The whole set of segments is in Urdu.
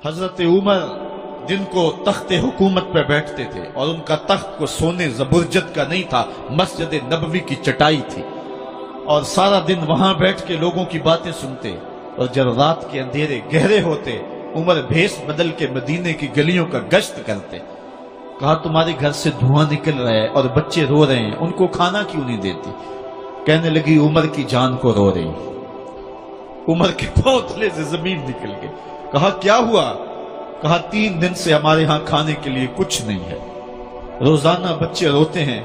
حضرت عمر جن کو تخت حکومت پہ بیٹھتے تھے اور ان کا تخت کو سونے زبرجد کا نہیں تھا، مسجد نبوی کی چٹائی تھی، اور سارا دن وہاں بیٹھ کے لوگوں کی باتیں سنتے، اور جب رات کے اندھیرے گہرے ہوتے عمر بھیس بدل کے مدینے کی گلیوں کا گشت کرتے۔ کہا تمہارے گھر سے دھواں نکل رہا ہے اور بچے رو رہے ہیں، ان کو کھانا کیوں نہیں دیتی؟ کہنے لگی عمر کی جان کو رو رہی۔ عمر کے پاؤں تلے سے زمین نکل گئی۔ کہا کیا ہوا؟ کہا 3 دن سے ہمارے ہاں کھانے کے لیے کچھ نہیں ہے، روزانہ بچے روتے ہیں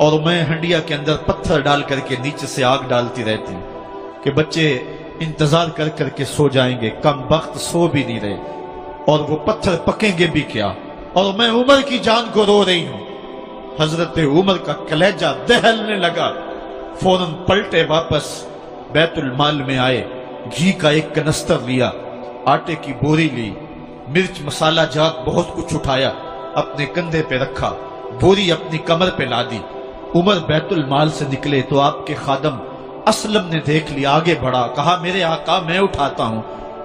اور میں ہنڈیا کے اندر پتھر ڈال کر کے نیچے سے آگ ڈالتی رہتی ہوں کہ بچے انتظار کر کر کے سو جائیں گے، کم وقت سو بھی نہیں رہے، اور وہ پتھر پکیں گے بھی کیا، اور میں عمر کی جان کو رو رہی ہوں۔ حضرت عمر کا کلیجہ دہلنے لگا، فوراً پلٹے، واپس بیت المال میں آئے، گھی کا ایک کنستر لیا، آٹے کی بوری لی، مرچ مسالہ جات بہت کچھ اٹھایا، اپنے کندھے پہ رکھا، بوری اپنی کمر پہ لا دی۔ عمر بیت المال سے نکلے تو آپ کے خادم اسلم نے دیکھ لیا، آگے بڑھا، کہا میرے آقا میں اٹھاتا ہوں۔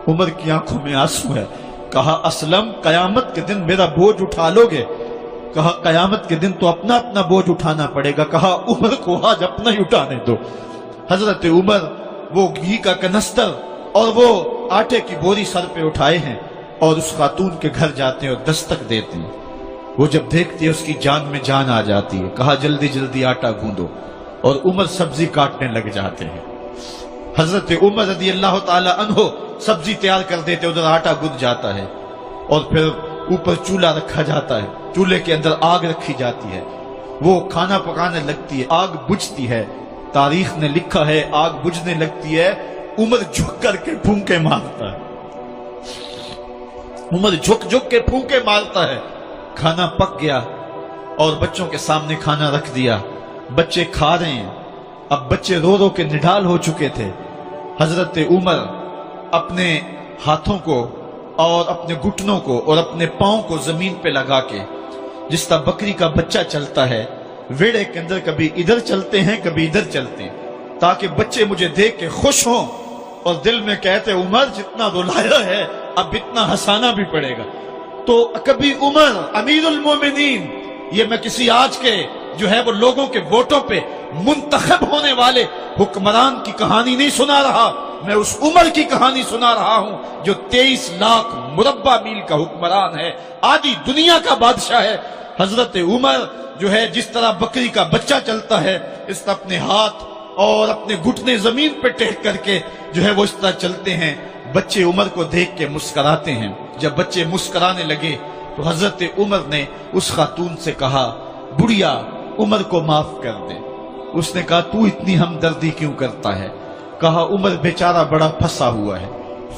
عمر کی آنکھوں میں آنسو ہے۔ کہا اسلم قیامت کے دن میرا بوجھ اٹھا لو گے؟ کہا قیامت کے دن تو اپنا اپنا بوجھ اٹھانا پڑے گا۔ کہا عمر کو آج اپنا ہی اٹھانے دو۔ حضرت عمر وہ گھی کا کنستر اور وہ آٹے کی بوری سر پہ اٹھائے ہیں اور اس خاتون کے گھر جاتے ہیں اور دستک دیتے ہیں۔ وہ جب دیکھتے ہیں اس کی جان میں جان آ جاتی ہے۔ کہا جلدی جلدی آٹا گوندو، اور عمر سبزی کاٹنے لگ جاتے ہیں۔ حضرت عمر رضی اللہ تعالی عنہ سبزی تیار کر دیتے، ادھر آٹا گند جاتا ہے، اور پھر اوپر چولہا رکھا جاتا ہے، چولہے کے اندر آگ رکھی جاتی ہے، وہ کھانا پکانے لگتی ہے، آگ بجھتی ہے۔ تاریخ نے لکھا ہے آگ بجھنے لگتی ہے، عمر جھک کر کے پھونکے مارتا ہے، عمر جھک جھک کے پھونکے مارتا ہے۔ کھانا پک گیا اور بچوں کے سامنے کھانا رکھ دیا، بچے کھا رہے ہیں۔ اب بچے رو رو کے نڈال ہو چکے تھے۔ حضرت عمر اپنے ہاتھوں کو اور اپنے گھٹنوں کو اور اپنے پاؤں کو زمین پہ لگا کے، جس طرح بکری کا بچہ چلتا ہے، ویڑے کے اندر کبھی ادھر چلتے ہیں کبھی ادھر چلتے ہیں، تاکہ بچے مجھے دیکھ کے خوش ہوں اور دل میں کہتے عمر جتنا رلایا ہے اب اتنا ہنسانا بھی پڑے گا۔ تو کبھی عمر امیر المومنین، یہ میں کسی آج کے جو ہے وہ لوگوں کے ووٹوں پہ منتخب ہونے والے حکمران کی کہانی نہیں سنا رہا، میں اس عمر کی کہانی سنا رہا ہوں جو 23 لاکھ مربع میل کا حکمران ہے، آدھی دنیا کا بادشاہ ہے۔ حضرت عمر جو ہے جس طرح بکری کا بچہ چلتا ہے، اس طرح اپنے ہاتھ اور اپنے گھٹنے زمین پہ ٹیک کر کے جو ہے وہ اس طرح چلتے ہیں۔ بچے عمر کو دیکھ کے مسکراتے ہیں۔ جب بچے مسکرانے لگے تو حضرت عمر نے اس خاتون سے کہا بڑھیا عمر کو معاف کر دے۔ اس نے کہا تو اتنی ہمدردی کیوں کرتا ہے؟ کہا عمر بیچارہ بڑا پھنسا ہوا ہے،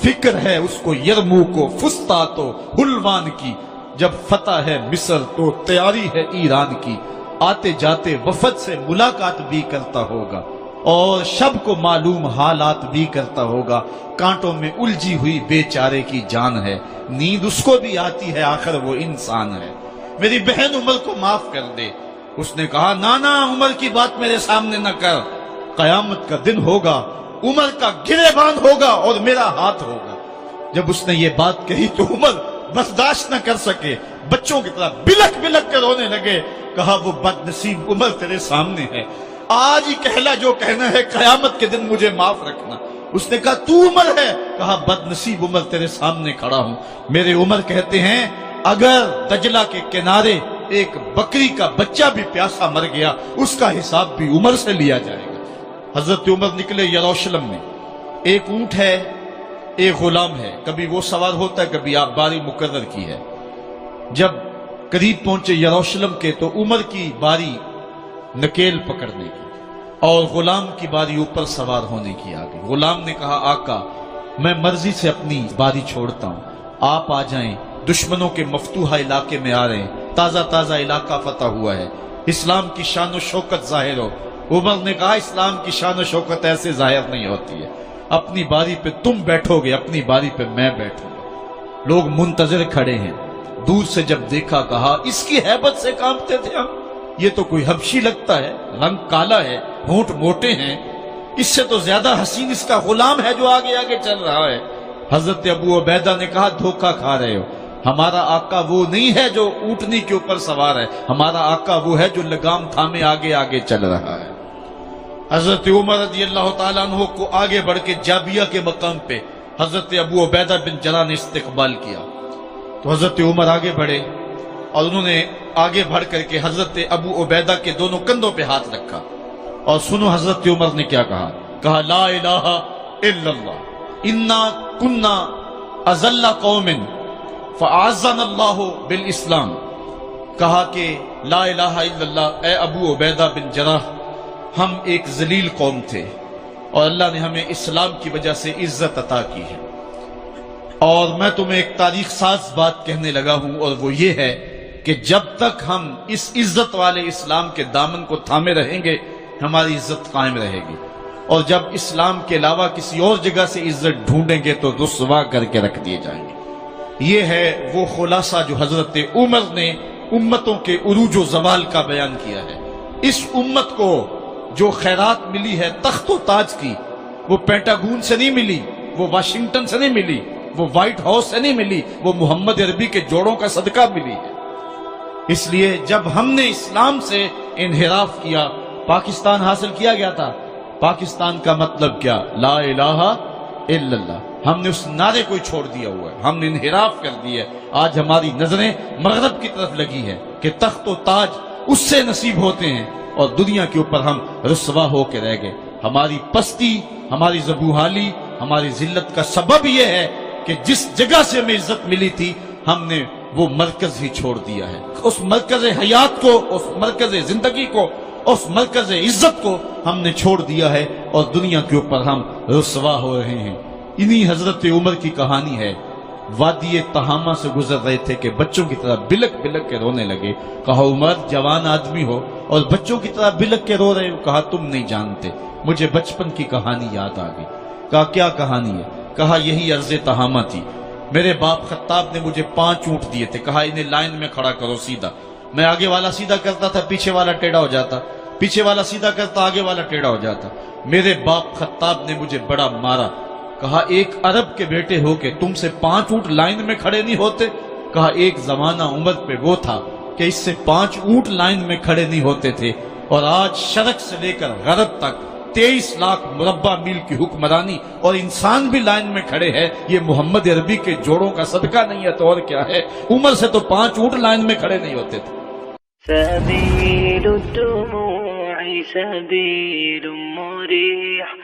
فکر ہے اس کو یرموک و فسطاط و حلوان کی، جب فتح ہے مصر تو تیاری ہے ایران کی، آتے جاتے وفد سے ملاقات بھی کرتا ہوگا اور شب کو معلوم حالات بھی کرتا ہوگا، کانٹوں میں الجھی ہوئی بیچارے کی جان ہے، نیند اس کو بھی آتی ہے، آخر وہ انسان ہے، میری بہن عمر کو معاف کر دے۔ اس نے کہا نانا عمر کی بات میرے سامنے نہ کر، قیامت کا دن ہوگا، عمر کا گریبان ہوگا اور میرا ہاتھ ہوگا۔ جب اس نے یہ بات کہی تو عمر برداشت نہ کر سکے، بچوں کی طرح بلک بلک کر رونے لگے۔ کہا وہ بد نصیب عمر تیرے سامنے ہے، آج ہی کہلا جو کہنا ہے، قیامت کے دن مجھے معاف رکھنا۔ اس نے کہا تو عمر ہے؟ کہا بد نصیب عمر تیرے سامنے کھڑا ہوں۔ میرے عمر کہتے ہیں اگر دجلہ کے کنارے ایک بکری کا بچہ بھی پیاسا مر گیا، اس کا حساب بھی عمر سے لیا جائے گا۔ حضرت عمر نکلے یروشلم میں، ایک اونٹ ہے ایک غلام ہے، کبھی وہ سوار ہوتا ہے کبھی آپ باری مقرر کی ہے۔ جب قریب پہنچے یروشلم کے تو عمر کی باری نکیل پکڑنے کی اور غلام کی باری اوپر سوار ہونے کی آ گئی۔ غلام نے کہا آقا میں مرضی سے اپنی باری چھوڑتا ہوں، آپ آ جائیں، دشمنوں کے مفتوحہ علاقے میں آ رہے ہیں، تازہ تازہ علاقہ فتح ہوا ہے، اسلام کی شان و شوکت ظاہر ہو۔ عمر نے کہا اسلام کی شان و شوکت ایسے ظاہر نہیں ہوتی ہے، اپنی باری پہ تم بیٹھو گے، اپنی باری پہ میں بیٹھوں گا۔ لوگ منتظر کھڑے ہیں، دور سے جب دیکھا کہا اس کی ہیبت سے کانپتے تھے ہم، یہ تو کوئی حبشی لگتا ہے، رنگ کالا ہے، ہونٹ موٹے ہیں، اس سے تو زیادہ حسین اس کا غلام ہے جو آگے آگے چل رہا ہے۔ حضرت ابو عبیدہ نے کہا دھوکہ کھا رہے ہو، ہمارا آقا وہ نہیں ہے جو اونٹنی کے اوپر سوار ہے، ہمارا آقا وہ ہے جو لگام تھامے آگے آگے چل رہا ہے۔ حضرت عمر رضی اللہ تعالیٰ عنہ کو آگے بڑھ کے جابیہ کے مقام پہ حضرت ابو عبیدہ بن جراح نے استقبال کیا، تو حضرت عمر آگے بڑھے اور انہوں نے آگے بڑھ کر کے حضرت ابو عبیدہ کے دونوں کندھوں پہ ہاتھ رکھا، اور سنو حضرت عمر نے کیا کہا لا الہ الا اللہ انا کنا اذل قوم فاعزنا اللہ بالاسلام، کہا کہ لا الہ الا اللہ، اے ابو عبیدہ بن جراح، ہم ایک ذلیل قوم تھے اور اللہ نے ہمیں اسلام کی وجہ سے عزت عطا کی ہے۔ اور میں تمہیں ایک تاریخ ساز بات کہنے لگا ہوں، اور وہ یہ ہے کہ جب تک ہم اس عزت والے اسلام کے دامن کو تھامے رہیں گے ہماری عزت قائم رہے گی، اور جب اسلام کے علاوہ کسی اور جگہ سے عزت ڈھونڈیں گے تو رسوا کر کے رکھ دیے جائیں گے۔ یہ ہے وہ خلاصہ جو حضرت عمر نے امتوں کے عروج و زوال کا بیان کیا ہے۔ اس امت کو جو خیرات ملی ہے تخت و تاج کی، وہ پینٹاگون سے نہیں ملی، وہ واشنگٹن سے نہیں ملی، وہ وائٹ ہاؤس سے نہیں ملی، وہ محمد عربی کے جوڑوں کا صدقہ ملی ہے۔ اس لیے جب ہم نے اسلام سے انحراف کیا، پاکستان حاصل کیا گیا تھا، پاکستان کا مطلب کیا؟ لا الہ الا اللہ۔ ہم نے اس نعرے کو چھوڑ دیا ہوا ہے، ہم نے انحراف کر دیا ہے۔ آج ہماری نظریں مغرب کی طرف لگی ہے کہ تخت و تاج اس سے نصیب ہوتے ہیں، اور دنیا کے اوپر ہم رسوا ہو کے رہ گئے۔ ہماری پستی، ہماری زبوحالی، ہماری ذلت کا سبب یہ ہے کہ جس جگہ سے ہمیں عزت ملی تھی ہم نے وہ مرکز ہی چھوڑ دیا ہے۔ اس مرکز حیات کو، اس مرکز زندگی کو، اس مرکز عزت کو ہم نے چھوڑ دیا ہے، اور دنیا کے اوپر ہم رسوا ہو رہے ہیں۔ انہی حضرت عمر کی کہانی ہے۔ وادی تہامہ سے گزر رہے تھے کہ بچوں کی طرح بلک بلک کے رونے لگے۔ کہا عمر جوان آدمی ہو اور بچوں کی طرح بلک کے رو رہے ہو؟ کہا تم نہیں جانتے، مجھے بچپن کی کہانی یاد آ گئی۔ کہا کیا کہانی ہے؟ کہا یہی عرض تہامہ تھی، میرے باپ خطاب نے مجھے 5 اونٹ دیے تھے، کہا انہیں لائن میں کھڑا کرو سیدھا، میں آگے والا سیدھا کرتا تھا، پیچھے والا ٹیڑھا ہو جاتا، پیچھے والا سیدھا کرتا، آگے والا ٹیڑھا ہو جاتا۔ میرے باپ خطاب نے مجھے بڑا مارا۔ کہا ایک عرب کے بیٹے ہو کہ تم سے 5 اونٹ لائن میں کھڑے نہیں ہوتے؟ کہا ایک زمانہ عمر پہ وہ تھا کہ اس سے 5 اونٹ لائن میں کھڑے نہیں ہوتے تھے، اور آج شرق سے لے کر غرب تک 23 لاکھ مربع میل کی حکمرانی اور انسان بھی لائن میں کھڑے ہیں۔ یہ محمد عربی کے جوڑوں کا صدقہ نہیں ہے تو اور کیا ہے؟ عمر سے تو 5 اونٹ لائن میں کھڑے نہیں ہوتے تھے۔ سبيل الدموع سبيل مريح